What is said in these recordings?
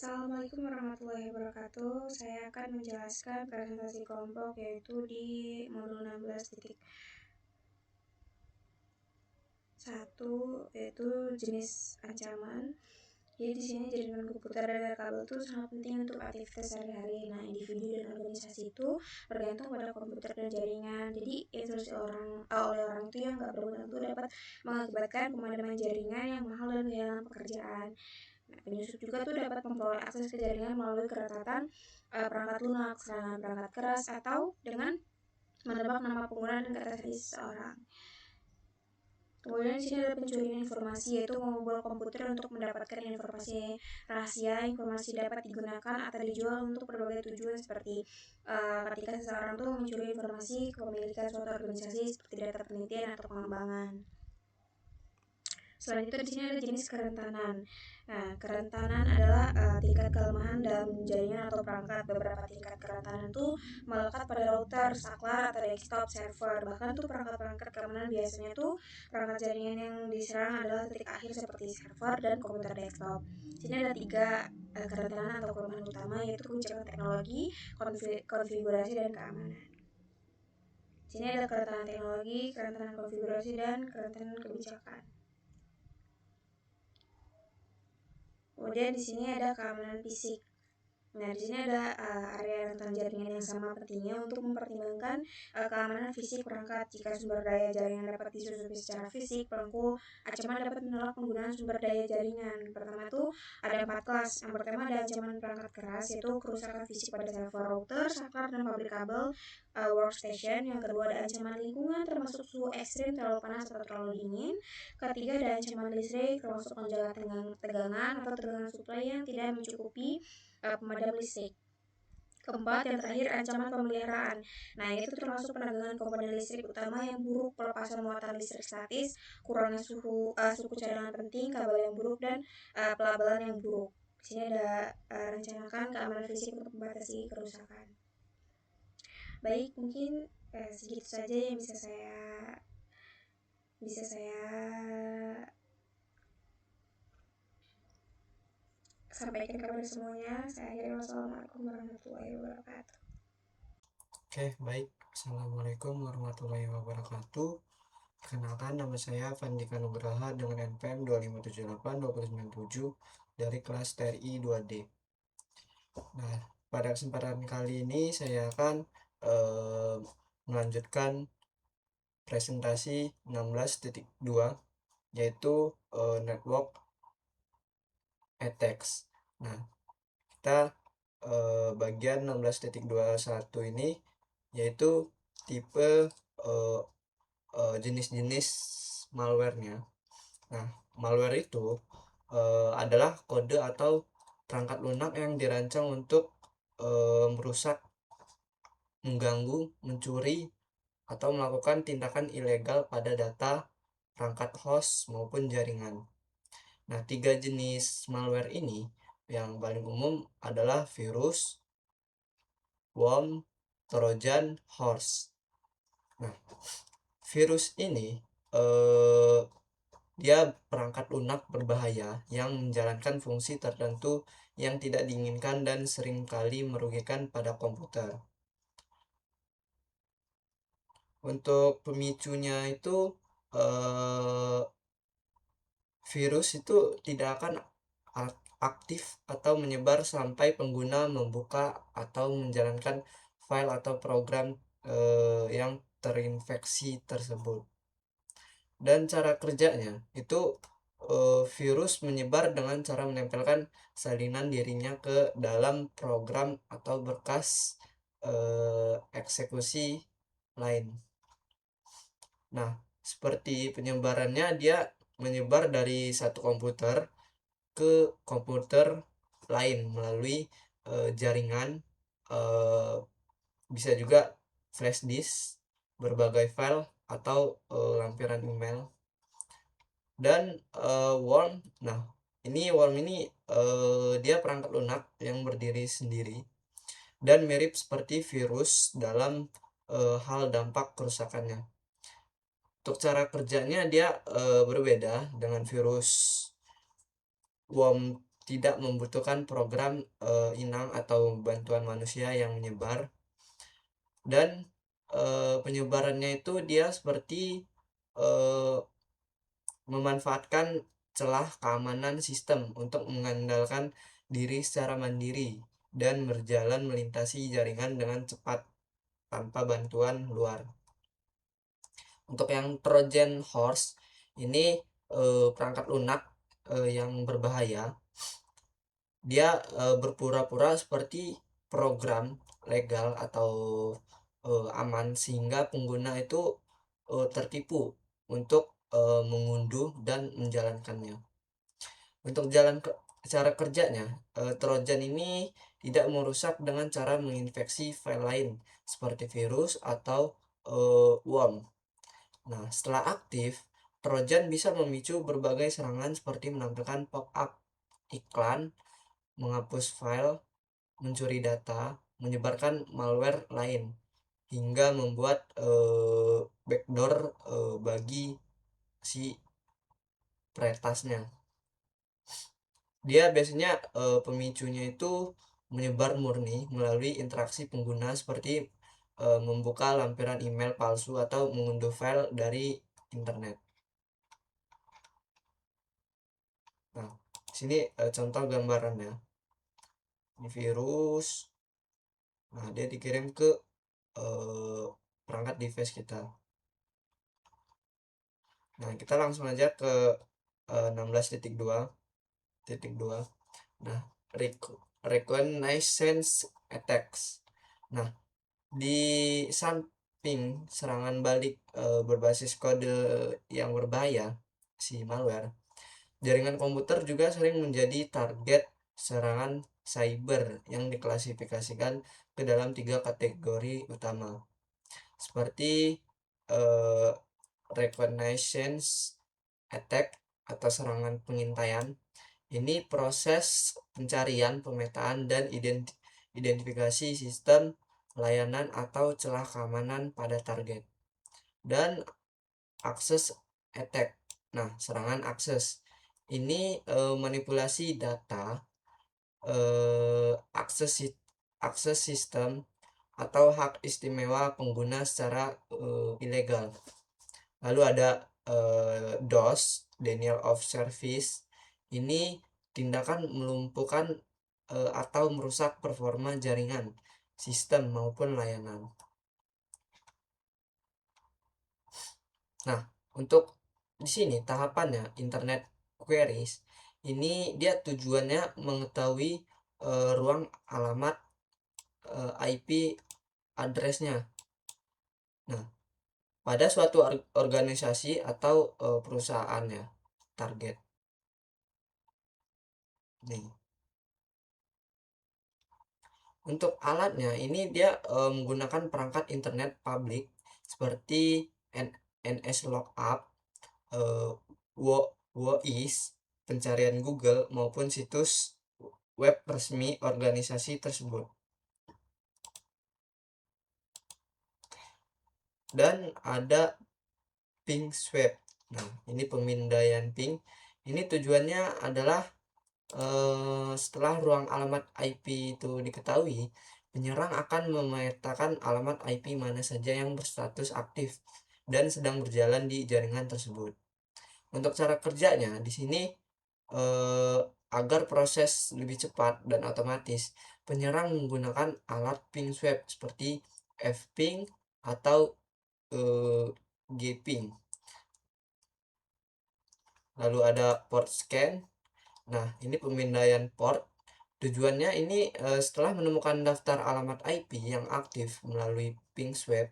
Assalamualaikum warahmatullahi wabarakatuh. Saya akan menjelaskan presentasi kelompok yaitu di modul 16.1 yaitu jenis ancaman. Jadi di sini jaringan komputer dan kabel itu sangat penting untuk aktivitas sehari-hari. Nah, individu dan organisasi itu bergantung pada komputer dan jaringan. Jadi instruksi oleh orang itu yang nggak berguna itu dapat mengakibatkan pemadaman jaringan yang mahal dan kehilangan pekerjaan. Nah, penyusup juga tuh dapat memperoleh akses ke jaringan melalui keretatan perangkat lunak, serangan perangkat keras, atau dengan menebak nama pengguna dan kata sandi seseorang. Kemudian di sini ada pencurian informasi, yaitu memobol komputer untuk mendapatkan informasi rahasia. Informasi dapat digunakan atau dijual untuk berbagai tujuan seperti ketika seseorang tuh mencuri informasi kepemilikan suatu organisasi seperti data penelitian atau pengembangan. Selain itu di sini ada jenis kerentanan. Nah, kerentanan adalah tingkat kelemahan dalam jaringan atau perangkat. Beberapa tingkat kerentanan itu melekat pada router, saklar, atau desktop server. Bahkan tuh perangkat-perangkat keamanan biasanya tuh perangkat jaringan yang diserang adalah titik akhir seperti server dan komputer desktop. Di sini ada 3 kerentanan atau kelemahan utama, yaitu kebijakan teknologi, konfigurasi, dan keamanan. Di sini ada kerentanan teknologi, kerentanan konfigurasi, dan kerentanan kebijakan. Kemudian di sini ada keamanan fisik. Nah, di sini ada area rentan jaringan yang sama pentingnya untuk mempertimbangkan keamanan fisik perangkat. Jika sumber daya jaringan dapat disusupi secara fisik, pelaku ancaman dapat menolak penggunaan sumber daya jaringan. Pertama tuh ada 4 kelas. Yang pertama ada ancaman perangkat keras, yaitu kerusakan fisik pada server, router, saklar, dan pabrik kabel workstation. Yang kedua ada ancaman lingkungan, termasuk suhu ekstrim, terlalu panas atau terlalu dingin. Ketiga ada ancaman listrik, termasuk lonjakan tegangan atau tegangan suplai yang tidak mencukupi pemadam listrik. Keempat, yang terakhir ancaman pemeliharaan. Nah, ini tuh termasuk penegangan komponen listrik utama yang buruk, pelepasan muatan listrik statis, kurangnya suku cadangan penting, kabel yang buruk, dan pelabelan yang buruk. Di sini ada rencanakan keamanan fisik untuk membatasi kerusakan. Baik, mungkin segitu saja yang bisa saya sampaikan kepada semuanya. Saya akhiri, wassalamualaikum warahmatullahi wabarakatuh. Oke, baik. Assalamualaikum warahmatullahi wabarakatuh. Perkenalkan, nama saya Fandika Nugraha dengan NPM 2578-2097 dari kelas TRI 2D. Nah, pada kesempatan kali ini saya akan melanjutkan presentasi 16.2, yaitu network attacks. Nah, kita bagian 16.21 ini yaitu tipe jenis-jenis malwarenya. Nah, malware itu adalah kode atau perangkat lunak yang dirancang untuk merusak, mengganggu, mencuri, atau melakukan tindakan ilegal pada data perangkat host maupun jaringan. Nah, 3 jenis malware ini yang paling umum adalah virus, worm, trojan, horse. Nah, virus ini dia perangkat lunak berbahaya yang menjalankan fungsi tertentu yang tidak diinginkan dan seringkali merugikan pada komputer. Untuk pemicunya itu virus itu tidak akan aktif atau menyebar sampai pengguna membuka atau menjalankan file atau program yang terinfeksi tersebut. Dan cara kerjanya itu virus menyebar dengan cara menempelkan salinan dirinya ke dalam program atau berkas eksekusi lain. Nah, seperti penyebarannya, dia menyebar dari satu komputer ke komputer lain melalui jaringan, bisa juga flash disk, berbagai file, atau lampiran email. Dan worm, nah ini worm ini dia perangkat lunak yang berdiri sendiri dan mirip seperti virus dalam hal dampak kerusakannya. Untuk cara kerjanya dia berbeda dengan virus. Worm tidak membutuhkan program inang atau bantuan manusia yang menyebar, dan penyebarannya itu dia seperti eh, memanfaatkan celah keamanan sistem untuk mengandalkan diri secara mandiri dan berjalan melintasi jaringan dengan cepat tanpa bantuan luar. Untuk yang Trojan Horse ini perangkat lunak yang berbahaya. Dia berpura-pura seperti program legal atau aman sehingga pengguna itu tertipu untuk mengunduh dan menjalankannya. Untuk cara kerjanya, Trojan ini tidak merusak dengan cara menginfeksi file lain seperti virus atau worm. Nah, setelah aktif, Trojan bisa memicu berbagai serangan seperti menampilkan pop-up iklan, menghapus file, mencuri data, menyebarkan malware lain, hingga membuat backdoor bagi si peretasnya. Dia biasanya pemicunya itu menyebar murni melalui interaksi pengguna seperti membuka lampiran email palsu atau mengunduh file dari internet. Nah, sini contoh gambarannya. Ini virus. Nah, dia dikirim ke perangkat device kita. Nah, kita langsung aja ke 16.2. Nah, reconnaissance attacks. Nah, di samping serangan balik berbasis kode yang berbahaya, si malware, jaringan komputer juga sering menjadi target serangan cyber yang diklasifikasikan ke dalam 3 kategori utama, seperti eh, reconnaissance attack atau serangan pengintaian. Ini proses pencarian, pemetaan, dan identifikasi sistem, layanan, atau celah keamanan pada target. Dan akses attack. Nah, serangan akses. Ini manipulasi data, akses akses sistem, atau hak istimewa pengguna secara ilegal. Lalu ada DOS, denial of service. Ini tindakan melumpuhkan atau merusak performa jaringan, sistem maupun layanan. Nah, untuk di sini tahapannya internet queries ini dia tujuannya mengetahui ruang alamat IP addressnya. Nah, pada suatu organisasi atau perusahaannya target. Nih. Untuk alatnya ini dia menggunakan perangkat internet publik seperti NS Lookup, WOIS, pencarian Google maupun situs web resmi organisasi tersebut. Dan ada ping swap. Nah, ini pemindaian ping. Ini tujuannya adalah setelah ruang alamat IP itu diketahui, penyerang akan memetakan alamat IP mana saja yang berstatus aktif dan sedang berjalan di jaringan tersebut. Untuk cara kerjanya di sini agar proses lebih cepat dan otomatis, penyerang menggunakan alat ping swap seperti F-ping atau G-ping. Lalu ada port scan. Nah, ini pemindaian port. Tujuannya ini setelah menemukan daftar alamat IP yang aktif melalui ping swap,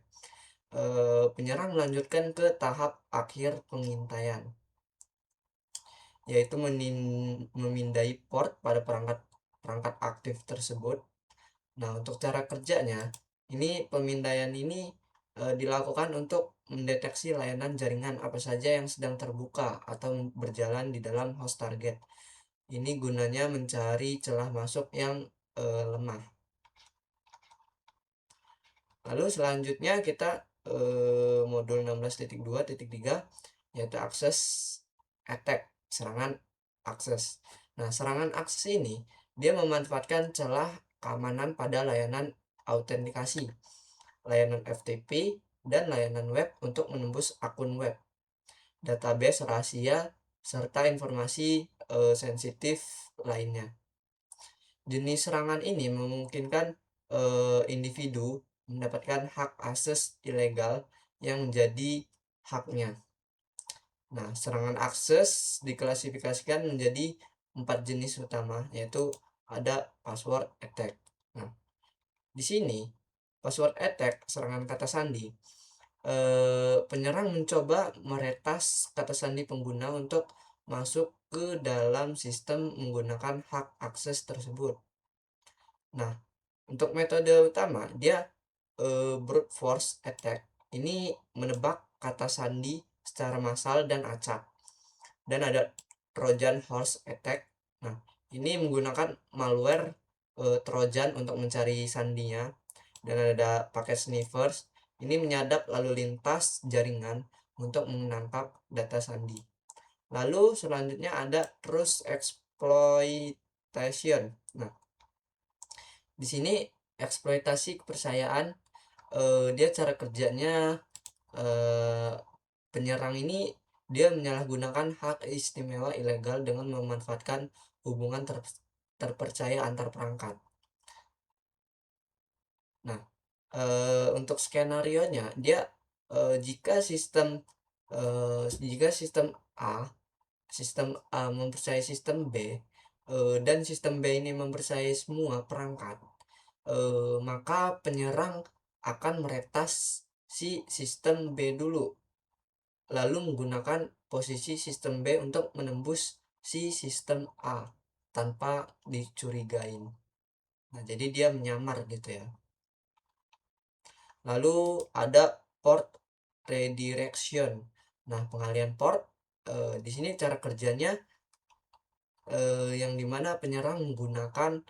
penyerang melanjutkan ke tahap akhir pengintaian, yaitu memindai port pada perangkat aktif tersebut. Nah, untuk cara kerjanya, ini pemindaian ini dilakukan untuk mendeteksi layanan jaringan apa saja yang sedang terbuka atau berjalan di dalam host target. Ini gunanya mencari celah masuk yang lemah. Lalu selanjutnya kita modul 16.2.3 yaitu akses attack, serangan akses. Nah, serangan akses ini dia memanfaatkan celah keamanan pada layanan autentikasi, layanan FTP, dan layanan web untuk menembus akun web, database rahasia, serta informasi sensitif lainnya. Jenis serangan ini memungkinkan individu mendapatkan hak akses ilegal yang menjadi haknya. Nah, serangan akses diklasifikasikan menjadi 4 jenis utama, yaitu ada password attack. Nah, di sini password attack, serangan kata sandi, penyerang mencoba meretas kata sandi pengguna untuk masuk ke dalam sistem menggunakan hak akses tersebut. Nah, untuk metode utama dia brute force attack. Ini menebak kata sandi secara massal dan acak. Dan ada Trojan horse attack. Nah, ini menggunakan malware Trojan untuk mencari sandinya. Dan ada paket sniffers. Ini menyadap lalu lintas jaringan untuk menangkap data sandi. Lalu selanjutnya ada trust exploitation. Nah, di sini eksploitasi kepercayaan, dia cara kerjanya, penyerang ini dia menyalahgunakan hak istimewa ilegal dengan memanfaatkan hubungan terpercaya antar perangkat. Nah, untuk skenario nya dia, jika sistem A mempercayai sistem B, dan sistem B ini mempercayai semua perangkat, maka penyerang akan meretas si sistem B dulu, lalu menggunakan posisi sistem B untuk menembus si sistem A tanpa dicurigain. Nah, jadi dia menyamar gitu ya. Lalu ada port redirection. Nah, pengalian port, di sini cara kerjanya, yang dimana penyerang menggunakan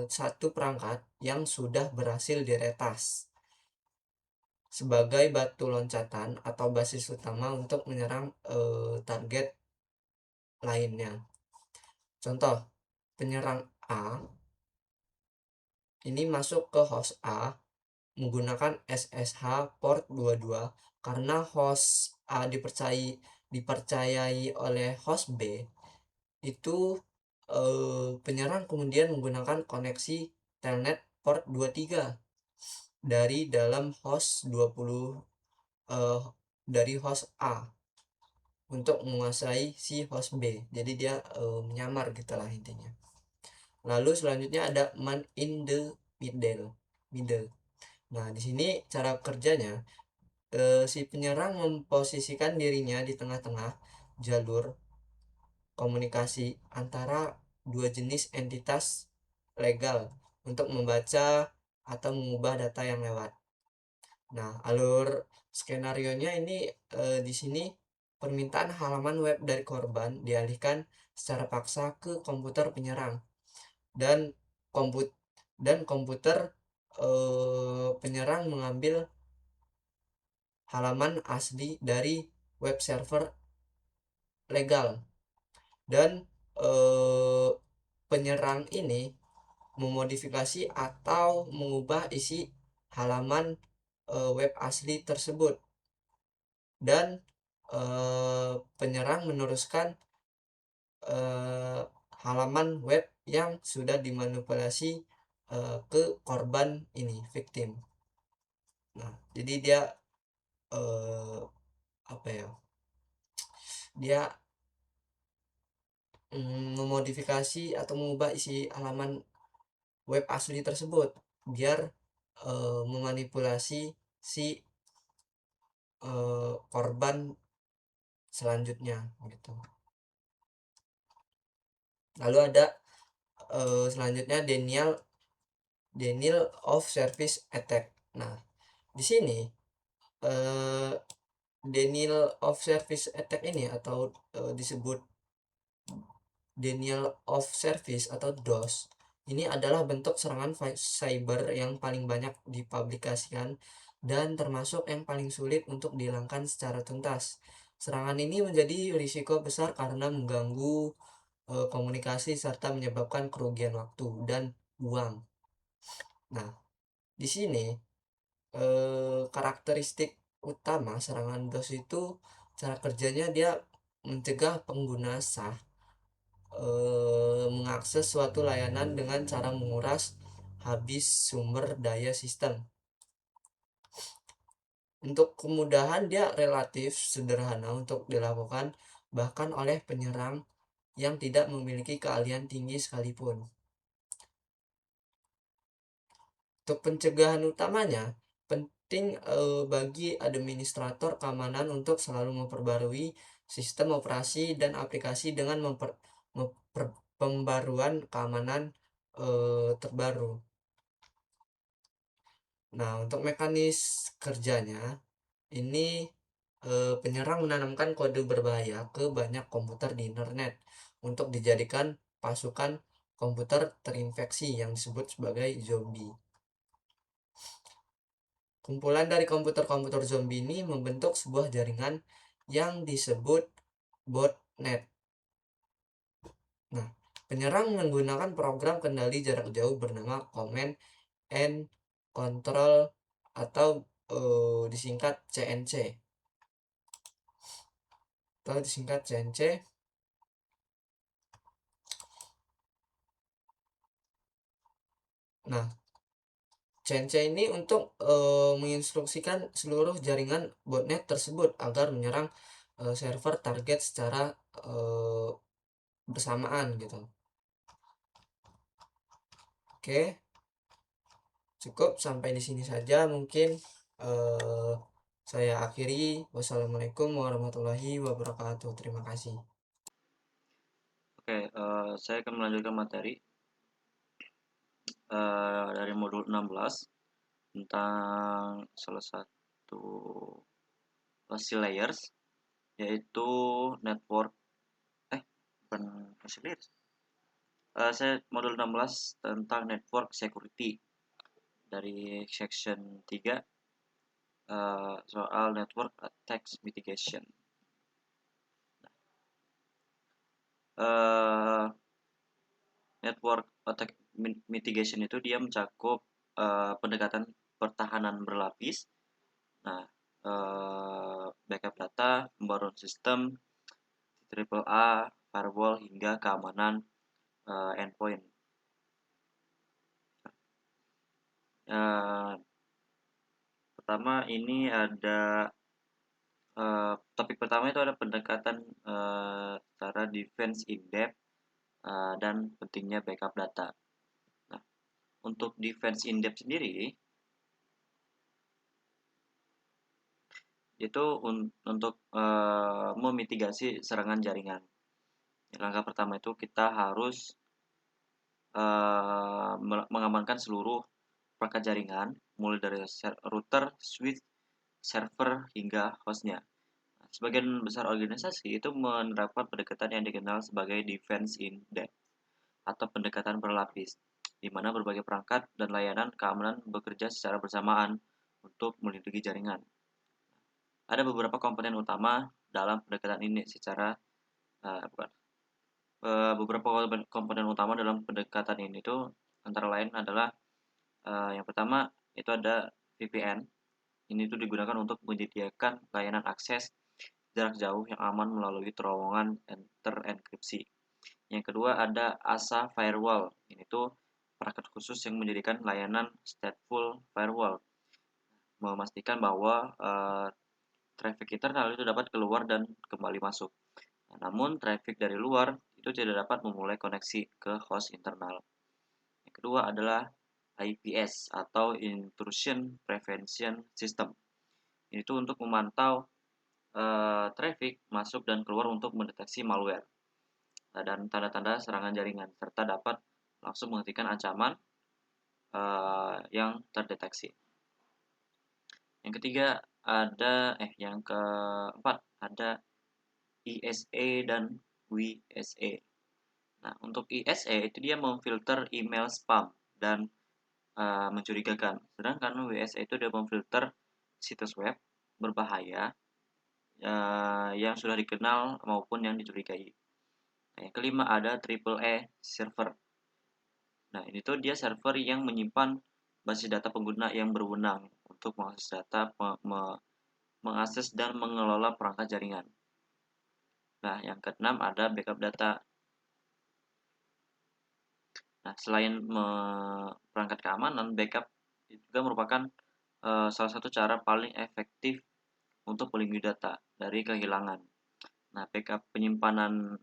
satu perangkat yang sudah berhasil diretas sebagai batu loncatan atau basis utama untuk menyerang target lainnya. Contoh, penyerang A ini masuk ke host A menggunakan SSH port 22 karena host A dipercayai oleh host B. Itu penyerang kemudian menggunakan koneksi telnet port 23 dari dalam host 20 dari host A untuk menguasai si host B. Jadi dia menyamar gitulah intinya. Lalu selanjutnya ada man in the middle. Nah, di sini cara kerjanya, si penyerang memposisikan dirinya di tengah-tengah jalur komunikasi antara dua jenis entitas legal untuk membaca atau mengubah data yang lewat. Nah, alur skenario-nya ini, di sini permintaan halaman web dari korban dialihkan secara paksa ke komputer penyerang, dan komput komputer penyerang mengambil halaman asli dari web server legal, dan penyerang ini memodifikasi atau mengubah isi halaman web asli tersebut, dan penyerang meneruskan halaman web yang sudah dimanipulasi ke korban ini, victim. Nah, jadi dia apa ya, dia memodifikasi atau mengubah isi halaman web asli tersebut biar memanipulasi si korban selanjutnya gitu. Lalu ada selanjutnya denial of service attack. Nah, di sini denial of service attack ini atau disebut denial of service atau DOS, ini adalah bentuk serangan cyber yang paling banyak dipublikasikan dan termasuk yang paling sulit untuk dihilangkan secara tuntas. Serangan ini menjadi risiko besar karena mengganggu komunikasi serta menyebabkan kerugian waktu dan uang. Nah, di sini karakteristik utama serangan DOS itu cara kerjanya dia mencegah pengguna sah mengakses suatu layanan dengan cara menguras habis sumber daya sistem. Untuk kemudahan dia relatif sederhana untuk dilakukan bahkan oleh penyerang yang tidak memiliki keahlian tinggi sekalipun. Untuk pencegahan utamanya, penting bagi administrator keamanan untuk selalu memperbarui sistem operasi dan aplikasi dengan pembaruan keamanan terbaru. Nah, untuk mekanis kerjanya, ini penyerang menanamkan kode berbahaya ke banyak komputer di internet untuk dijadikan pasukan komputer terinfeksi yang disebut sebagai zombie. Kumpulan dari komputer-komputer zombie ini membentuk sebuah jaringan yang disebut botnet. Nah, penyerang menggunakan program kendali jarak jauh bernama Command and Control atau disingkat CNC. Nah, CNC ini untuk menginstruksikan seluruh jaringan botnet tersebut agar menyerang server target secara bersamaan gitu. Oke, cukup sampai di sini saja mungkin saya akhiri. Wassalamualaikum warahmatullahi wabarakatuh. Terima kasih. Oke, saya akan melanjutkan materi dari modul 16 tentang salah satu layers, yaitu network bukan layers. Saya modul 16 tentang network security dari section 3 soal network attacks mitigation. Network attack mitigation itu dia mencakup pendekatan pertahanan berlapis. Nah, backup data, pembaruan sistem, AAA, firewall hingga keamanan endpoint. Pertama ini ada topik pertama itu ada pendekatan cara defense in depth dan pentingnya backup data. Nah, untuk defense in depth sendiri itu untuk memitigasi serangan jaringan. Langkah pertama itu kita harus mengamankan seluruh perangkat jaringan, mulai dari router, switch, server, hingga hostnya. Sebagian besar organisasi itu menerapkan pendekatan yang dikenal sebagai defense in depth atau pendekatan berlapis, di mana berbagai perangkat dan layanan keamanan bekerja secara bersamaan untuk melindungi jaringan. Ada beberapa komponen utama dalam pendekatan ini beberapa komponen utama dalam pendekatan ini itu antara lain adalah yang pertama itu ada VPN. Ini tuh digunakan untuk menyediakan layanan akses jarak jauh yang aman melalui terowongan terenkripsi. Yang kedua ada ASA Firewall. Ini tuh perangkat khusus yang menjadikan layanan stateful firewall, memastikan bahwa traffic internal itu dapat keluar dan kembali masuk. Namun traffic dari luar itu tidak dapat memulai koneksi ke host internal. Yang kedua adalah IPS atau Intrusion Prevention System. Ini tuh untuk memantau traffic masuk dan keluar untuk mendeteksi malware dan tanda-tanda serangan jaringan serta dapat langsung menghentikan ancaman yang terdeteksi. Yang ketiga yang keempat ada ISA dan WSA. Nah, untuk ISA itu dia memfilter email spam dan mencurigakan. Sedangkan WSA itu dia memfilter situs web berbahaya yang sudah dikenal maupun yang dicurigai. Nah, yang kelima ada AAA server. Nah, ini tuh dia server yang menyimpan basis data pengguna yang berwenang untuk mengakses data, mengakses dan mengelola perangkat jaringan. Nah, yang keenam ada backup data. Nah, selain perangkat keamanan, backup juga merupakan salah satu cara paling efektif untuk melindungi data dari kehilangan. Nah, backup penyimpanan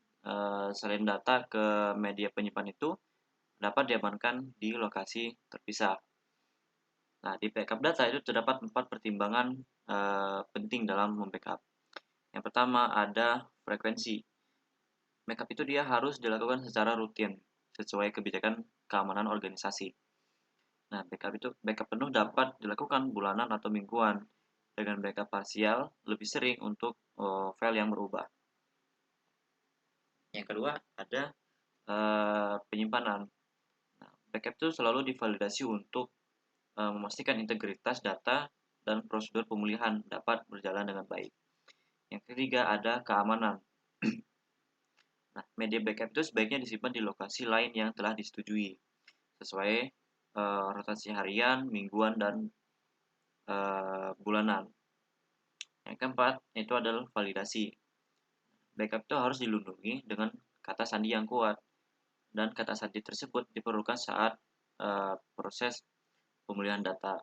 salin data ke media penyimpan itu dapat diamankan di lokasi terpisah. Nah, di backup data itu terdapat 4 pertimbangan penting dalam membackup. Yang pertama ada frekuensi. Backup itu dia harus dilakukan secara rutin sesuai kebijakan keamanan organisasi. Nah, backup penuh dapat dilakukan bulanan atau mingguan. Dengan backup parsial lebih sering untuk file yang berubah. Yang kedua ada penyimpanan. Nah, backup itu selalu divalidasi untuk memastikan integritas data dan prosedur pemulihan dapat berjalan dengan baik. Yang ketiga ada keamanan. Nah, media backup itu sebaiknya disimpan di lokasi lain yang telah disetujui sesuai rotasi harian, mingguan, dan bulanan. Yang keempat itu adalah validasi. Backup itu harus dilindungi dengan kata sandi yang kuat, dan kata sandi tersebut diperlukan saat proses pemulihan data.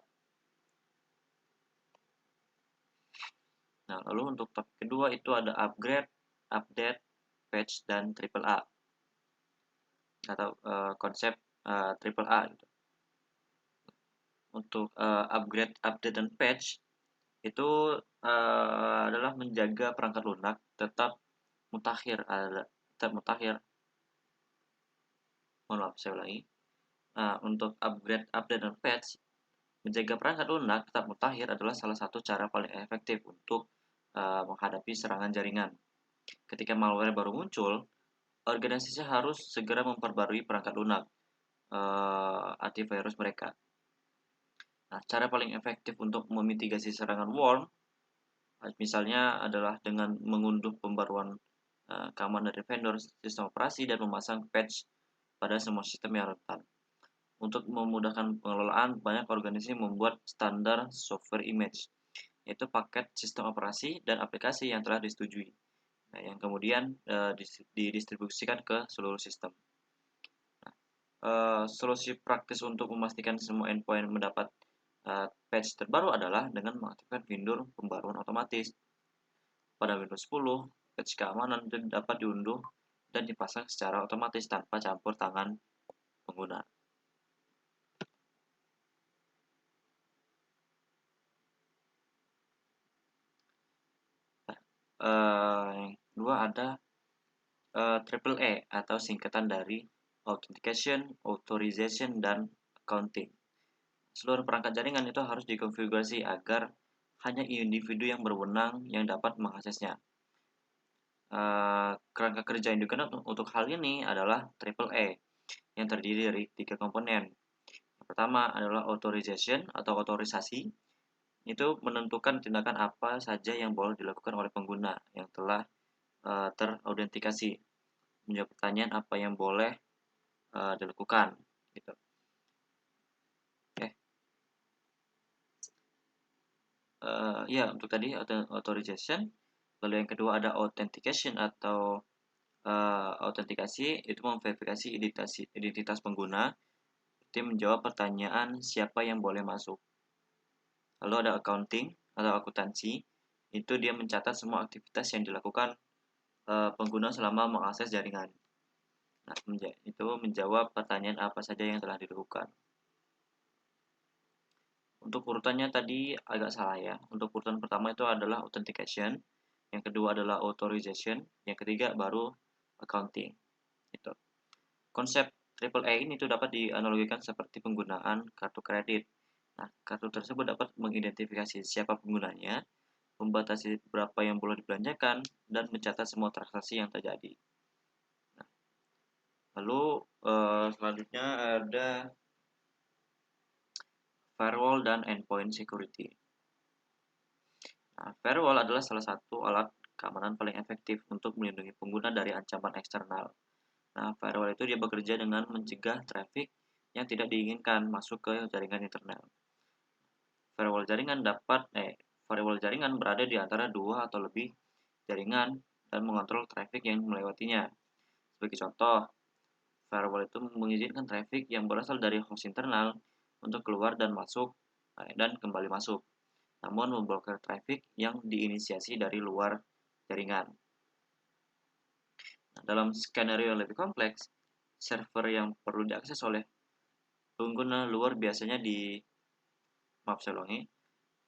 Nah, lalu untuk topik kedua itu ada upgrade, update, patch, dan AAA atau konsep AAA gitu. Untuk upgrade, update, dan patch itu adalah menjaga perangkat lunak tetap mutakhir, mohon maaf saya ulangi. Untuk upgrade, update, dan patch, menjaga perangkat lunak tetap mutakhir adalah salah satu cara paling efektif untuk menghadapi serangan jaringan. Ketika malware baru muncul, organisasi harus segera memperbarui perangkat lunak antivirus mereka. Nah, cara paling efektif untuk memitigasi serangan worm misalnya adalah dengan mengunduh pembaruan keamanan dari vendor sistem operasi dan memasang patch pada semua sistem yang rentan. Untuk memudahkan pengelolaan, banyak organisasi membuat standar software image, yaitu paket sistem operasi dan aplikasi yang telah disetujui, yang kemudian didistribusikan ke seluruh sistem. Solusi praktis untuk memastikan semua endpoint mendapat patch terbaru adalah dengan mengaktifkan fitur pembaruan otomatis. Pada Windows 10, patch keamanan itu dapat diunduh dan dipasang secara otomatis tanpa campur tangan pengguna. Yang kedua ada AAA atau singkatan dari Authentication, Authorization, dan Accounting. Seluruh perangkat jaringan itu harus dikonfigurasi agar hanya individu yang berwenang yang dapat mengaksesnya. Kerangka kerja yang digunakan untuk hal ini adalah AAA yang terdiri dari 3 komponen. Yang pertama adalah authorization atau otorisasi. Itu menentukan tindakan apa saja yang boleh dilakukan oleh pengguna yang telah terautentikasi. Menjawab pertanyaan apa yang boleh dilakukan gitu. Ya, untuk tadi authorization. Lalu yang kedua ada authentication atau autentikasi, itu memverifikasi identitas pengguna. Itu menjawab pertanyaan siapa yang boleh masuk. Lalu ada accounting atau akuntansi, itu dia mencatat semua aktivitas yang dilakukan pengguna selama mengakses jaringan. Nah, itu menjawab pertanyaan apa saja yang telah dilakukan. Untuk urutannya tadi agak salah ya. Untuk urutan pertama itu adalah authentication, yang kedua adalah authorization, yang ketiga baru accounting. Gitu. Konsep AAA ini tuh dapat dianalogikan seperti penggunaan kartu kredit. Nah, kartu tersebut dapat mengidentifikasi siapa penggunanya, membatasi berapa yang boleh dibelanjakan, dan mencatat semua transaksi yang terjadi. Nah, lalu selanjutnya ada firewall dan endpoint security. Nah, firewall adalah salah satu alat keamanan paling efektif untuk melindungi pengguna dari ancaman eksternal. Nah, firewall itu dia bekerja dengan mencegah traffic yang tidak diinginkan masuk ke jaringan internet. Firewall jaringan berada di antara dua atau lebih jaringan dan mengontrol traffic yang melewatinya. Sebagai contoh, firewall itu mengizinkan traffic yang berasal dari host internal untuk keluar dan masuk dan kembali masuk, namun memblokir traffic yang diinisiasi dari luar jaringan. Nah, dalam skenario yang lebih kompleks, server yang perlu diakses oleh pengguna luar biasanya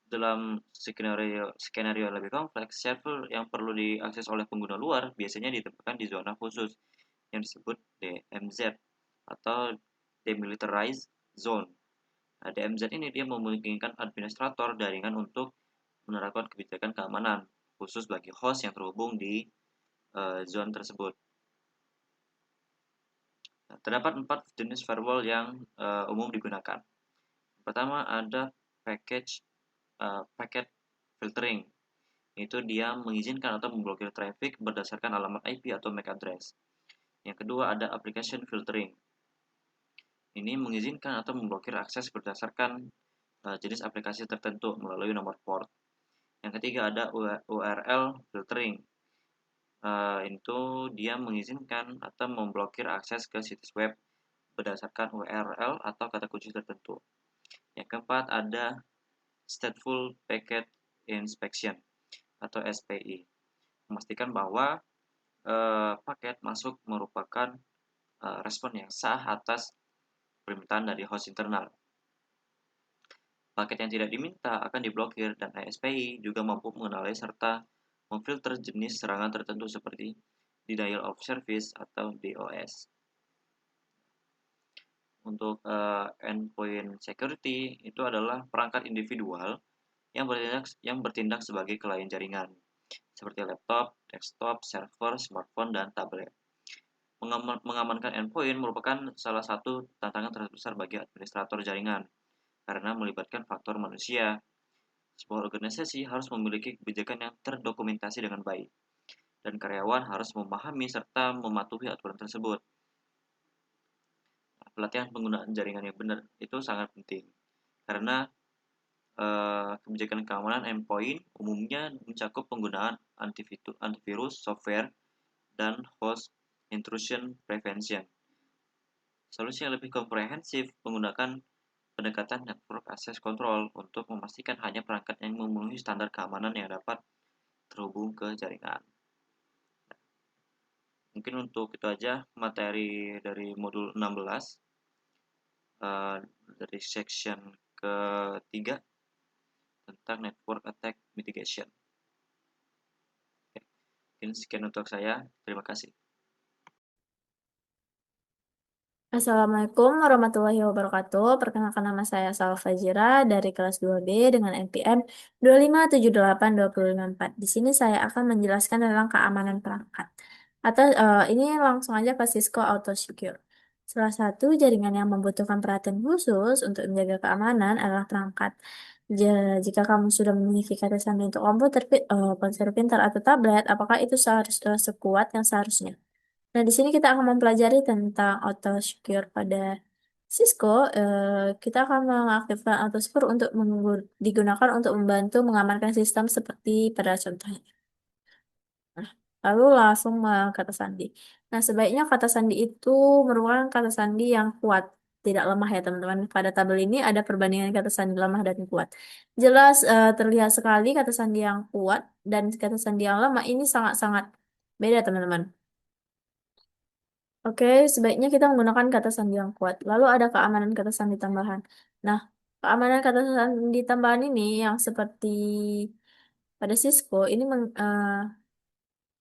dalam skenario yang lebih kompleks, server yang perlu diakses oleh pengguna luar biasanya ditempatkan di zona khusus yang disebut DMZ atau Demilitarized Zone. Nah, DMZ ini dia memungkinkan administrator jaringan untuk menerapkan kebijakan keamanan khusus bagi host yang terhubung di zone tersebut. Nah, terdapat 4 jenis firewall yang umum digunakan. Pertama ada packet filtering. Itu dia mengizinkan atau memblokir traffic berdasarkan alamat IP atau MAC address. Yang kedua ada application filtering. Ini mengizinkan atau memblokir akses berdasarkan jenis aplikasi tertentu melalui nomor port. Yang ketiga ada URL filtering. Itu dia mengizinkan atau memblokir akses ke situs web berdasarkan URL atau kata kunci tertentu. Yang keempat ada Stateful Packet Inspection atau SPI, memastikan bahwa paket masuk merupakan respon yang sah atas permintaan dari host internal. Paket yang tidak diminta akan diblokir, dan SPI juga mampu mengenali serta memfilter jenis serangan tertentu seperti denial of service atau DOS. Untuk endpoint security itu adalah perangkat individual yang bertindak sebagai klien jaringan, seperti laptop, desktop, server, smartphone, dan tablet. Mengamankan endpoint merupakan salah satu tantangan terbesar bagi administrator jaringan, karena melibatkan faktor manusia. Sebuah organisasi harus memiliki kebijakan yang terdokumentasi dengan baik, dan karyawan harus memahami serta mematuhi aturan tersebut. Pelatihan penggunaan jaringan yang benar itu sangat penting, karena kebijakan keamanan endpoint umumnya mencakup penggunaan antivirus, software, dan host intrusion prevention. Solusi yang lebih komprehensif menggunakan pendekatan network access control untuk memastikan hanya perangkat yang memenuhi standar keamanan yang dapat terhubung ke jaringan. Mungkin untuk itu aja materi dari modul 16 dari section ketiga tentang network attack mitigation. Mungkin sekian untuk saya. Terima kasih. Assalamualaikum warahmatullahi wabarakatuh. Perkenalkan, nama saya Salwa Fajira dari kelas 2B dengan NPM 2578254. Di sini saya akan menjelaskan tentang keamanan perangkat. Atau ini langsung aja ke Cisco Auto Secure. Salah satu jaringan yang membutuhkan perhatian khusus untuk menjaga keamanan adalah perangkat. Jika kamu sudah memiliki kata sandi untuk komputer, ponsel pintar atau tablet, apakah itu sekuat yang seharusnya? Nah, di sini kita akan mempelajari tentang auto secure pada Cisco. Kita akan mengaktifkan auto secure untuk digunakan untuk membantu mengamankan sistem seperti pada contohnya. Nah, lalu langsung kata sandi. Nah, sebaiknya kata sandi itu merupakan kata sandi yang kuat, tidak lemah ya teman-teman. Pada tabel ini ada perbandingan kata sandi lemah dan kuat. Jelas terlihat sekali kata sandi yang kuat dan kata sandi yang lemah ini sangat-sangat beda teman-teman. Oke, sebaiknya kita menggunakan kata sandi yang kuat. Lalu ada keamanan kata sandi tambahan. Nah, keamanan kata sandi tambahan ini yang seperti pada Cisco ini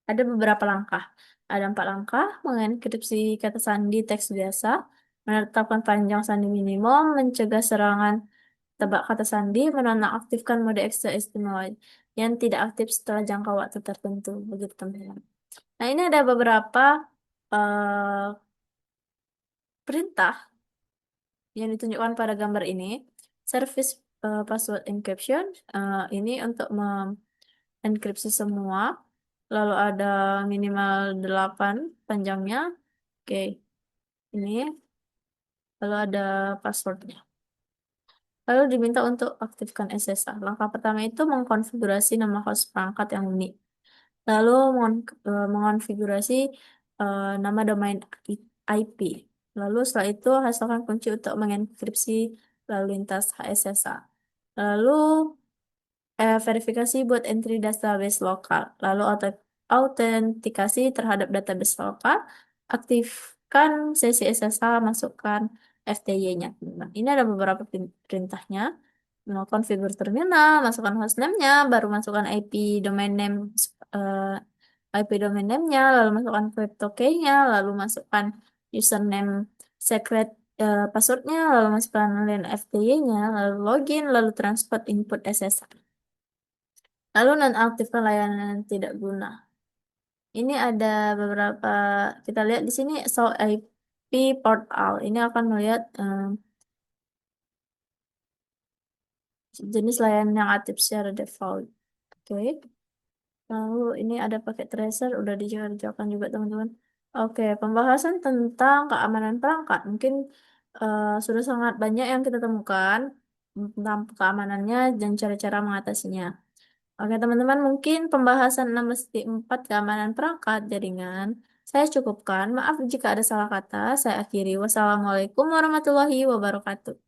ada beberapa langkah. Ada 4 langkah: mengenkripsi kata sandi teks biasa, menetapkan panjang sandi minimum, mencegah serangan tebak kata sandi, menonaktifkan mode ekstra istimewa yang tidak aktif setelah jangka waktu tertentu. Begitu teman-teman. Nah, ini ada beberapa eh, perintah yang ditunjukkan pada gambar ini. Service password encryption ini untuk mengenkripsi semua lalu ada minimal 8 panjangnya. Oke, ini. Lalu ada passwordnya. Lalu diminta untuk aktifkan SSH. Langkah pertama itu mengkonfigurasi nama host perangkat yang unik. Lalu mengonfigurasi nama domain IP. Lalu setelah itu hasilkan kunci untuk mengenkripsi lalu lintas HSSH. Lalu verifikasi buat entry database lokal. Lalu autentikasi terhadap database lokal. Aktifkan sesi SSH, masukkan FTY-nya. Nah, ini ada beberapa perintahnya. Nah, configure terminal, masukkan hostname-nya, baru masukkan IP domain name, eh, IP domain name-nya, lalu masukkan crypto key-nya, lalu masukkan username secret password-nya, lalu masukkan link FTY-nya, lalu login, lalu transport input SSH. Lalu nonaktifkan layanan yang tidak guna. Ini ada beberapa, kita lihat di sini show IP port all. Ini akan melihat jenis layanan yang aktif secara default. Oke. Lalu ini ada paket tracer, udah dikerjakan juga teman-teman. Oke, pembahasan tentang keamanan perangkat. Mungkin sudah sangat banyak yang kita temukan tentang keamanannya dan cara-cara mengatasinya. Oke, teman-teman, mungkin pembahasan 16.4 keamanan perangkat jaringan saya cukupkan. Maaf jika ada salah kata. Saya akhiri. Wassalamualaikum warahmatullahi wabarakatuh.